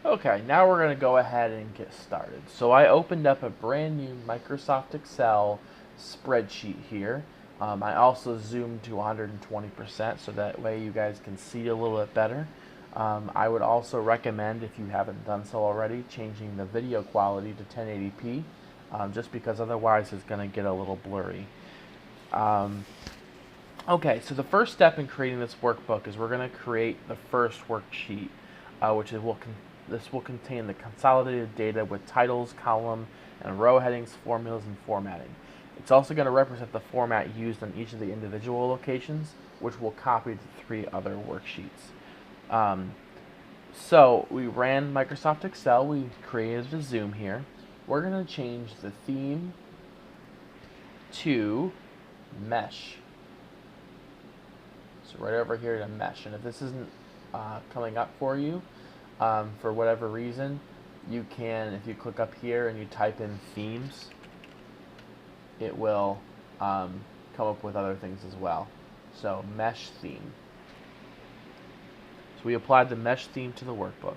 Okay, now we're going to go ahead and get started. So I opened up a brand new Microsoft Excel spreadsheet here. I also zoomed to 120% so that way you guys can see a little bit better. I would also recommend, if you haven't done so already, changing the video quality to 1080p, just because otherwise it's going to get a little blurry. Okay, so the first step in creating this workbook is we're going to create the first worksheet, which is this will contain the consolidated data with titles, column, and row headings, formulas, and formatting. It's also going to represent the format used on each of the individual locations, which will copy to 3 other worksheets. So we ran Microsoft Excel, we created a zoom here. We're going to change the theme to mesh. So right over here to mesh. And if this isn't coming up for you, for whatever reason, you can, if you click up here and you type in themes, it will come up with other things as well. So mesh theme. So we applied the mesh theme to the workbook.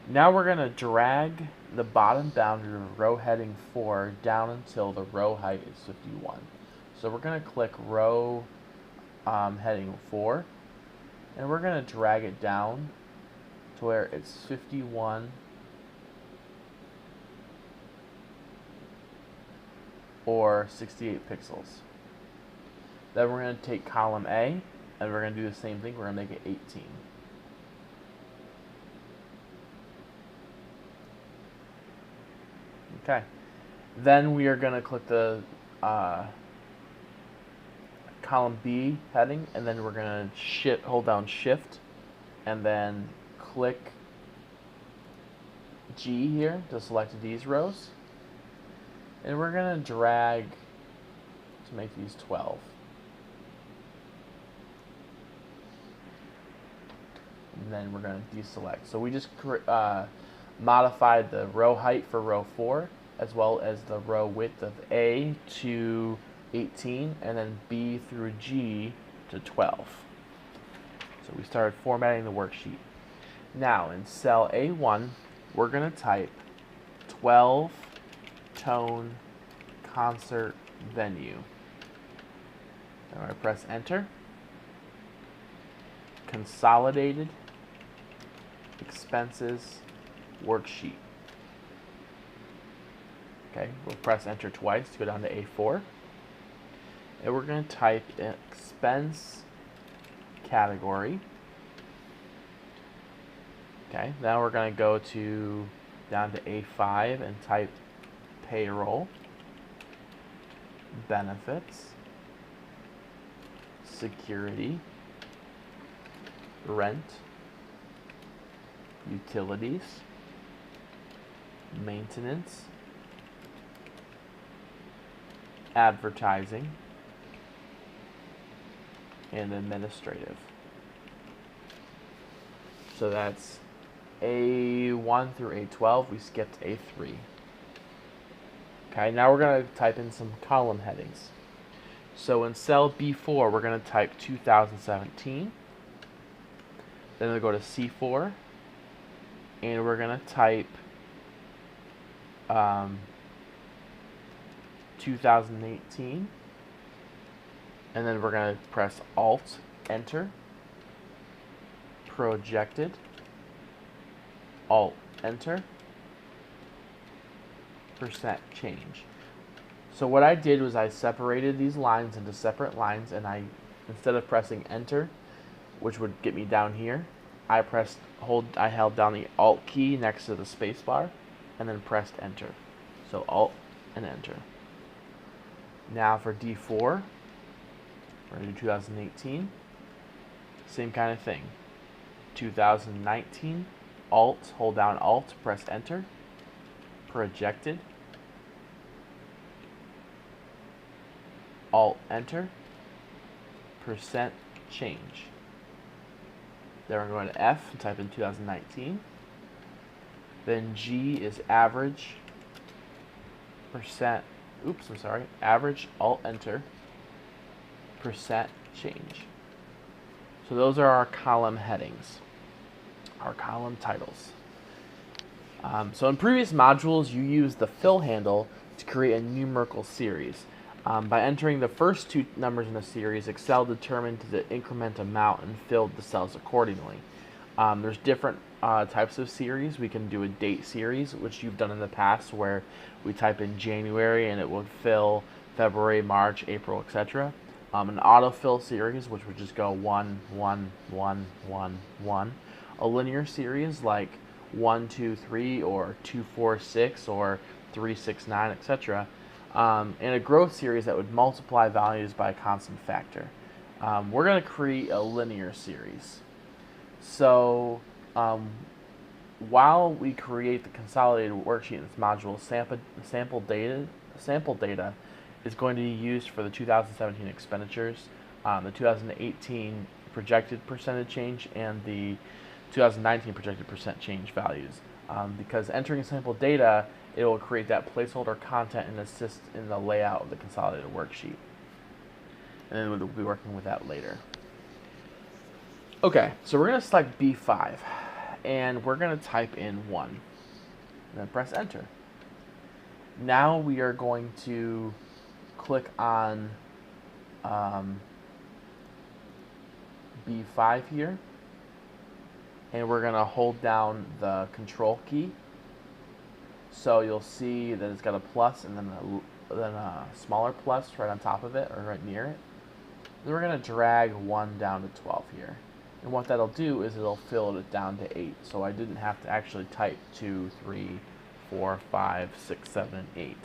Now we're going to drag the bottom boundary of row heading 4 down until the row height is 51. So we're going to click row heading 4, and we're going to drag it down to where it's 51 or 68 pixels. Then we're going to take column A, and we're going to do the same thing. We're going to make it 18. Okay. Then we are going to click the column B heading, and then we're going to hold down Shift, and then click G here to select these rows. And we're going to drag to make these 12. And then we're going to deselect. So we just modified the row height for row 4, as well as the row width of A to 18, and then B through G to 12. So we started formatting the worksheet. Now in cell A1, we're going to type 12 tone concert venue. Then I press enter. Consolidated expenses worksheet. Okay, we'll press enter twice to go down to A4. And we're going to type expense category. Okay, now we're going to go down to A5 and type payroll, benefits, security, rent, utilities, maintenance, advertising, and administrative. So that's A1 through A12. We skipped A3. Okay, now we're going to type in some column headings. So in cell B4, we're going to type 2017. Then we'll go to C4, and we're going to type 2018. And then we're going to press Alt, Enter, projected, Alt, Enter, percent change. So what I did was I separated these lines into separate lines, and instead of pressing Enter, which would get me down here, I held down the Alt key next to the space bar, and then pressed Enter. So Alt and Enter. Now for D4, we're going to do 2018. Same kind of thing. 2019, Alt, hold down Alt, press Enter. Projected. Alt, Enter. Percent change. Then we're going to F and type in 2019. Then G is average. Average, Alt, Enter. Percent change. So those are our column headings. our column titles. So in previous modules, you used the fill handle to create a numerical series. By entering the first two numbers in the series, Excel determined the increment amount and filled the cells accordingly. There's different types of series. We can do a date series, which you've done in the past, where we type in January and it would fill February, March, April, etc. An autofill series, which would just go 1, 1, 1, 1, 1. A linear series like 1, 2, 3, or 2, 4, 6, or 3, 6, 9, etc. And a growth series that would multiply values by a constant factor. We're going to create a linear series. So while we create the consolidated worksheet in this module, sample data is going to be used for the 2017 expenditures, the 2018 projected percentage change, and the 2019 projected percent change values. Because entering sample data, it will create that placeholder content and assist in the layout of the consolidated worksheet. And then we'll be working with that later. Okay, so we're going to select B5, and we're going to type in 1, and then press enter. Now we are going to click on B5 here, and we're going to hold down the control key. So you'll see that it's got a plus and then a smaller plus right on top of it, or right near it. Then we're going to drag 1 down to 12 here. And what that'll do is it'll fill it down to 8. So I didn't have to actually type 2, 3, 4, 5, 6, 7, and 8.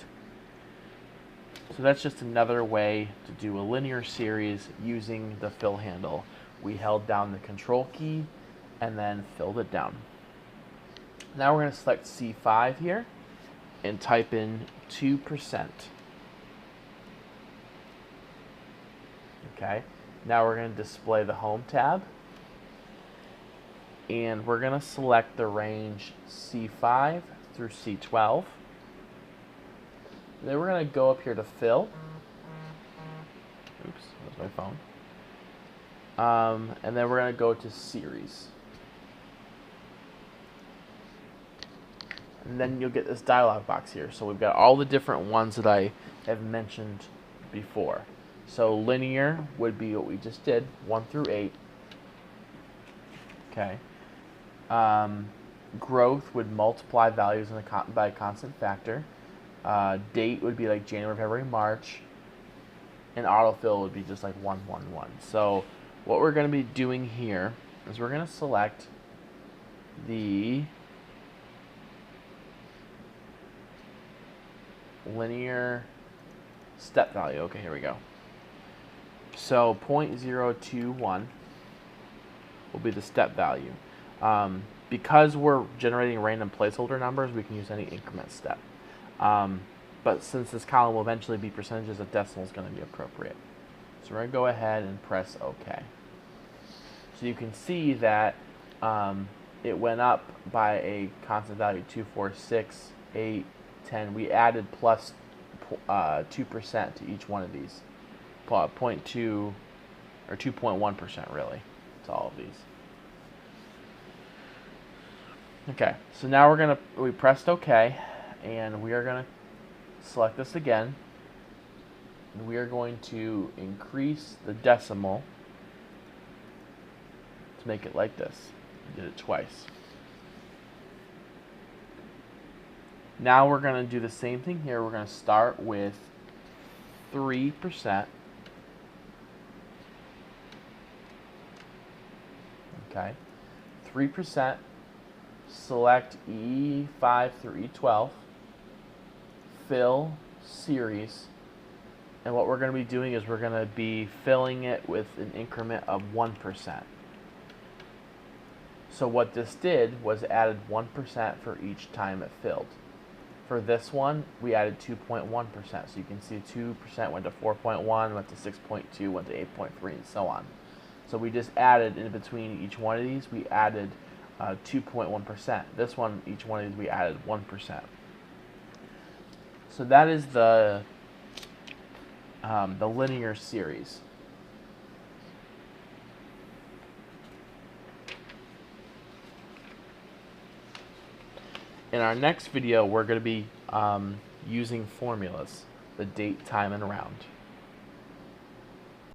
So that's just another way to do a linear series using the fill handle. We held down the control key and then filled it down. Now we're going to select C5 here and type in 2%. Okay, now we're going to display the Home tab, and we're going to select the range C5 through C12. Then we're going to go up here to Fill. Oops, that was my phone. And then we're going to go to Series. And then you'll get this dialog box here. So we've got all the different ones that I have mentioned before. So linear would be what we just did, 1 through 8. Okay. Growth would multiply values by a constant factor. Date would be like January, February, March. And autofill would be just like 1, 1, 1. So what we're going to be doing here is we're going to select the linear step value. Okay, here we go. So 0.021 will be the step value. Because we're generating random placeholder numbers, we can use any increment step. But since this column will eventually be percentages, a decimal is going to be appropriate. So we're going to go ahead and press OK. So you can see that it went up by a constant value, 2, 4, 6, 8, 10. We added plus 2% to each one of these. 0.2 or 2.1% really to all of these. Okay, so now we pressed OK, and we are gonna select this again, and we are going to increase the decimal to make it like this. I did it twice. Now we're gonna do the same thing here. We're gonna start with 3%. Okay, 3%. Select E5 through E12, fill series, and what we're going to be doing is we're going to be filling it with an increment of 1%. So what this did was added 1% for each time it filled. For this one, we added 2.1%. So you can see 2% went to 4.1, went to 6.2, went to 8.3, and so on. So we just added in between each one of these, we added 2.1%. This one, each one of these, we added 1%. So that is the linear series. In our next video, we're going to be using formulas, the date, time, and round.